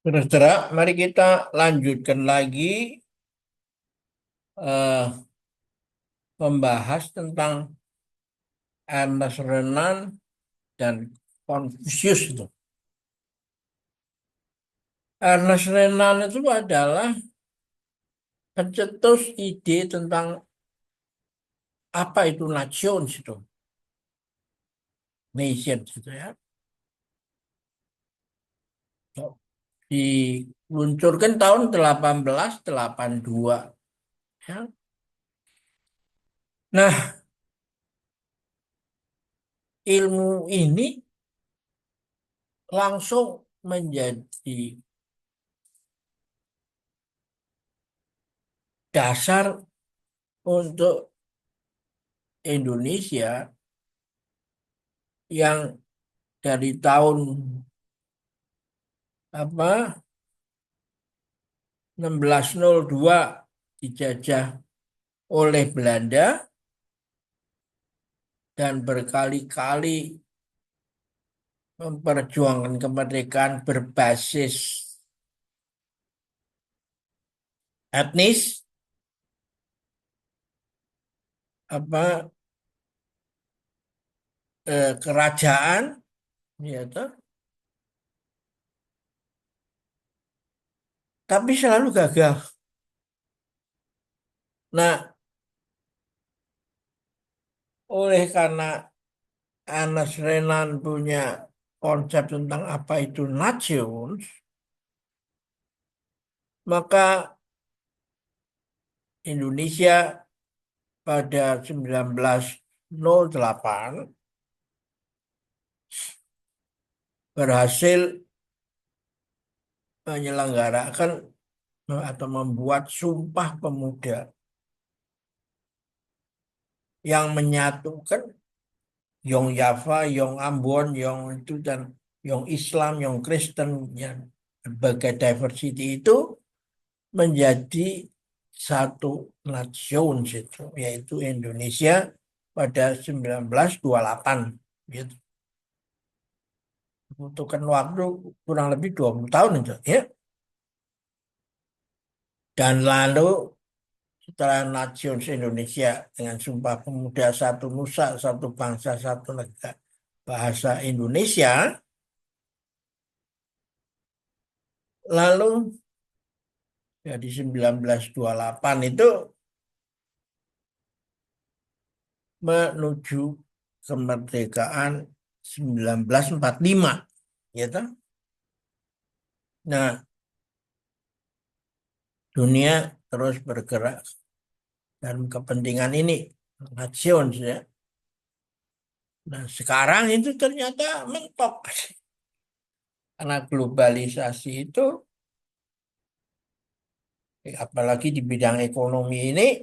Saudara, mari kita lanjutkan lagi eh, membahas tentang Ernest Renan dan Confucius itu. Ernest Renan itu adalah pencetus ide tentang apa itu nation itu, nation gitu ya. Diluncurkan tahun 1882 ya. Nah, ilmu ini langsung menjadi dasar untuk Indonesia yang dari tahun apa 1602 dijajah oleh Belanda dan berkali-kali memperjuangkan kemerdekaan berbasis etnis apa kerajaan ya toh. Tapi selalu gagal. Nah, oleh karena Ernest Renan punya konsep tentang apa itu nations, maka Indonesia pada 1908 berhasil menyelenggarakan atau membuat Sumpah Pemuda yang menyatukan Yong Java, Yong Ambon, Yong itu dan Yong Islam, Yong Kristen yang berbagai diversity itu menjadi satu nation itu, yaitu Indonesia pada 1928 gitu. Butuhkan waktu kurang lebih 20 tahun itu ya. Dan lalu setelah Nations Indonesia dengan Sumpah Pemuda satu nusa, satu bangsa, satu negara, bahasa Indonesia, lalu dari 1928 itu menuju kemerdekaan 1945, gitu. Nah, dunia terus bergerak dalam kepentingan ini, nations ya. Nah, sekarang itu ternyata mentok karena globalisasi itu, apalagi di bidang ekonomi ini,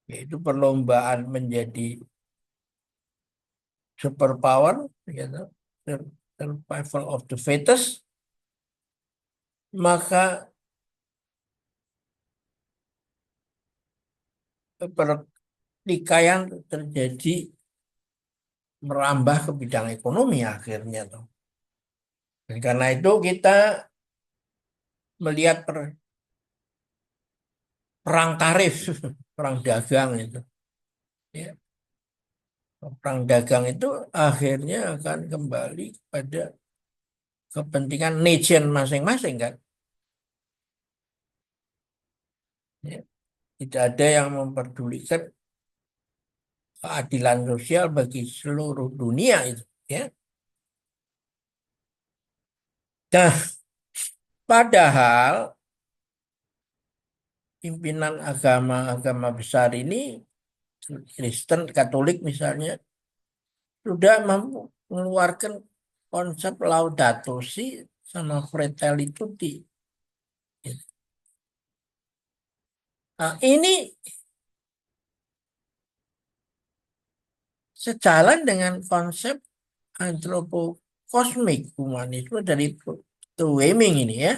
yaitu perlombaan menjadi superpower, gitu, survival of the fittest, maka pertikaian terjadi merambah ke bidang ekonomi akhirnya tuh. Dan karena itu kita melihat perang tarif, perang dagang itu. Ya, perang dagang itu akhirnya akan kembali pada kepentingan nation masing-masing kan. Ya, tidak ada yang memperdulikan keadilan sosial bagi seluruh dunia itu. Ya, nah padahal pimpinan agama-agama besar ini Kristen, Katolik misalnya sudah mengeluarkan konsep Laudato Si sama Fratelli Tutti. Nah, ini sejalan dengan konsep antropokosmik humanisme dari Weming ini ya,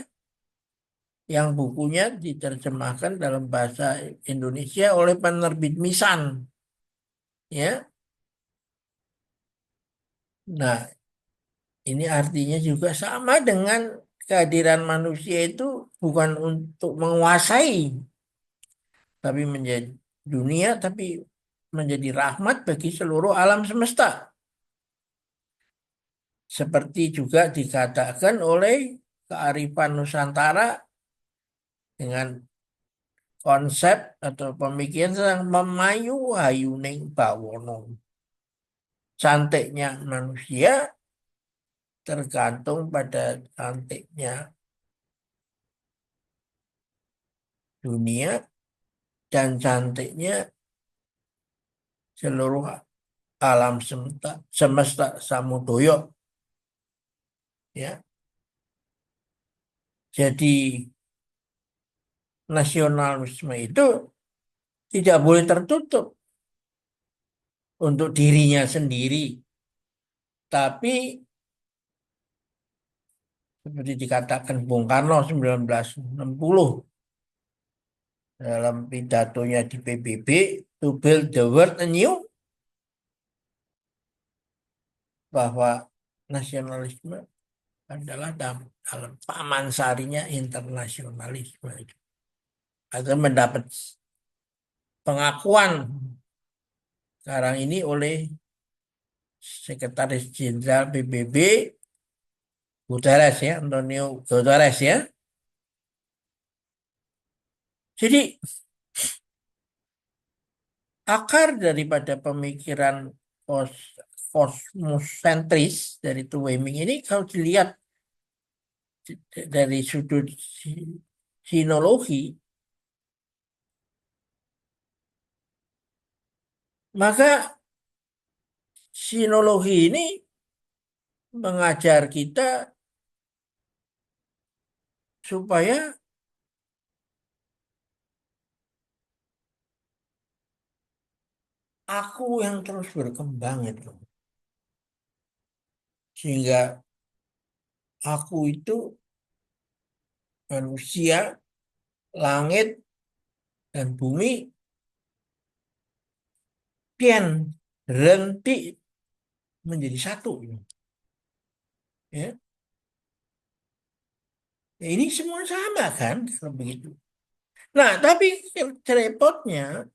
yang bukunya diterjemahkan dalam bahasa Indonesia oleh penerbit Misan. Ya, nah Ini artinya juga sama dengan kehadiran manusia itu bukan untuk menguasai, tapi menjadi dunia, tapi menjadi rahmat bagi seluruh alam semesta. Seperti juga dikatakan oleh kearifan Nusantara dengan konsep atau pemikiran tentang memayu hayuning bawono. Cantiknya manusia tergantung pada cantiknya dunia dan cantiknya seluruh alam semesta, semesta samudaya. Ya, jadi nasionalisme itu tidak boleh tertutup untuk dirinya sendiri, tapi seperti dikatakan Bung Karno 1960 dalam pidatonya di PBB, to build the world anew, bahwa nasionalisme adalah dalam paman sarinya internasionalisme itu. Atau mendapat pengakuan sekarang ini oleh Sekretaris Jenderal PBB Guterres ya, Antonio Guterres ya. Jadi akar daripada pemikiran kosmosentris dari Tuweming ini kalau dilihat dari sudut sinologi, maka sinologi ini mengajar kita supaya aku yang terus berkembang itu. Sehingga aku itu manusia, langit, dan bumi pian berhenti menjadi satu. Ya. Ya, ini semua sama kan kalau begitu. Nah, tapi repotnya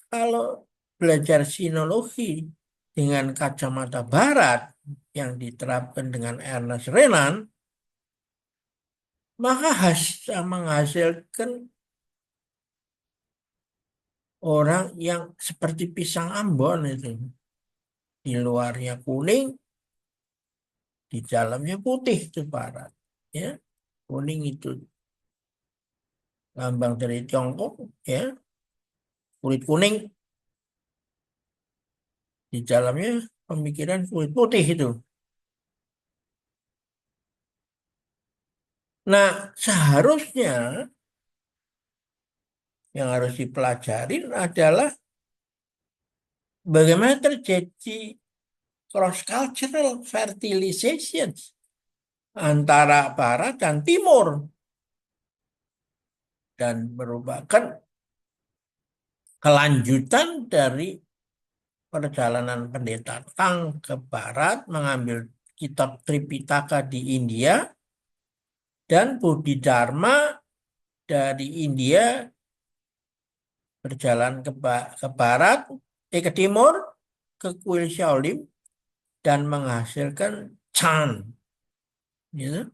kalau belajar sinologi dengan kacamata barat yang diterapkan dengan Ernest Renan, maka menghasilkan orang yang seperti pisang Ambon itu. Di luarnya kuning, di dalamnya putih itu barat. Ya, kuning itu lambang dari Tiongkok, ya, kulit kuning, di dalamnya pemikiran kulit putih itu. Nah, seharusnya yang harus dipelajari adalah bagaimana terjadi cross-cultural fertilization antara barat dan timur dan merupakan kelanjutan dari perjalanan pendeta Tang ke barat mengambil kitab Tripitaka di India dan Bodhidharma dari India berjalan ke barat, ke timur, ke kuil Shaolin dan menghasilkan Chan, gitu.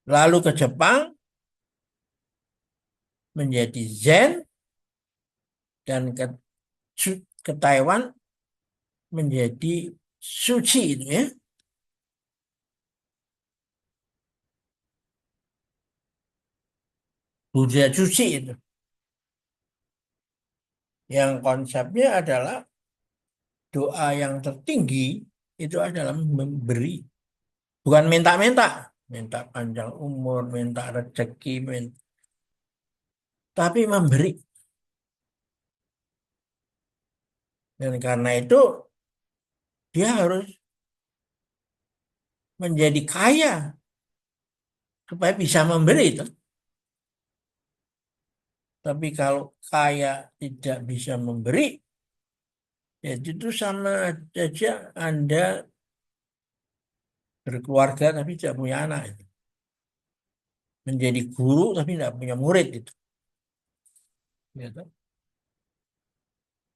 Lalu ke Jepang menjadi Zen dan ke Taiwan menjadi Suci itu ya, Buddha Suci itu. Yang konsepnya adalah doa yang tertinggi itu adalah memberi, bukan minta-minta, minta panjang umur, minta rezeki, tapi memberi. Dan karena itu dia harus menjadi kaya supaya bisa memberi itu. Tapi kalau kaya tidak bisa memberi, Jadi itu sama saja Anda berkeluarga tapi tidak punya anak. Menjadi guru tapi tidak punya murid itu. Gitu.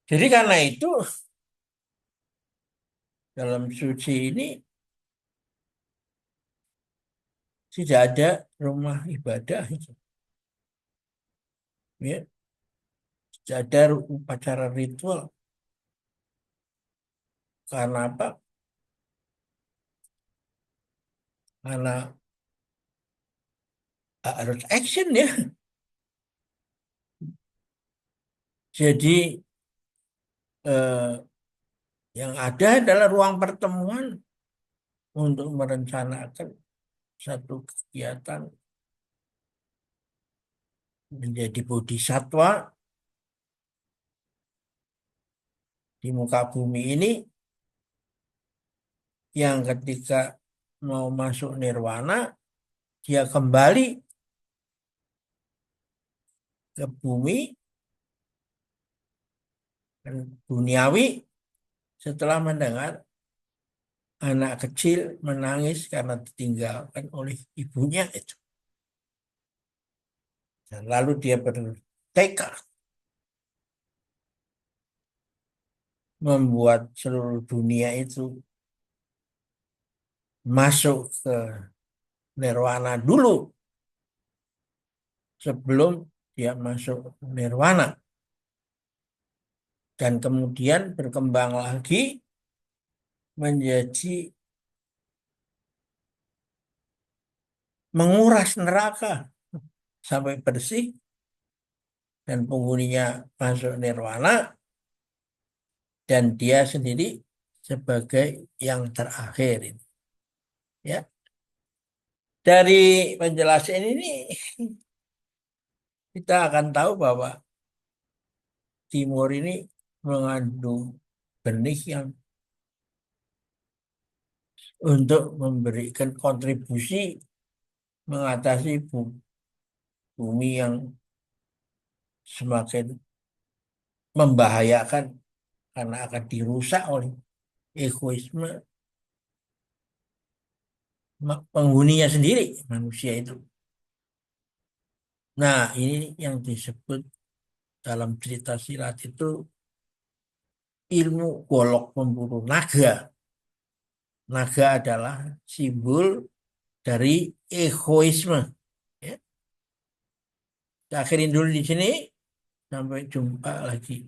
Jadi karena itu dalam suci ini tidak ada rumah ibadah itu. Ya, tidak ada upacara ritual. Karena apa? Karena harus action ya. Jadi eh, yang ada adalah ruang pertemuan untuk merencanakan satu kegiatan menjadi bodhisatwa di muka bumi ini yang ketika mau masuk nirwana dia kembali ke bumi dan duniawi setelah mendengar anak kecil menangis karena ditinggalkan oleh ibunya itu. Dan lalu dia bertekad membuat seluruh dunia itu masuk ke nirwana dulu sebelum dia masuk nirwana. Dan kemudian berkembang lagi menjadi menguras neraka sampai bersih dan penghuninya masuk nirwana dan dia sendiri sebagai yang terakhir ini. Ya, dari penjelasan ini kita akan tahu bahwa Timur ini mengandung benih yang untuk memberikan kontribusi mengatasi bumi yang semakin membahayakan karena akan dirusak oleh egoisme penghuninya sendiri, manusia itu. Nah, ini yang disebut dalam cerita silat itu ilmu golok memburu naga. Naga adalah simbol dari egoisme. Ya. Kita akhirin dulu di sini. Sampai jumpa lagi.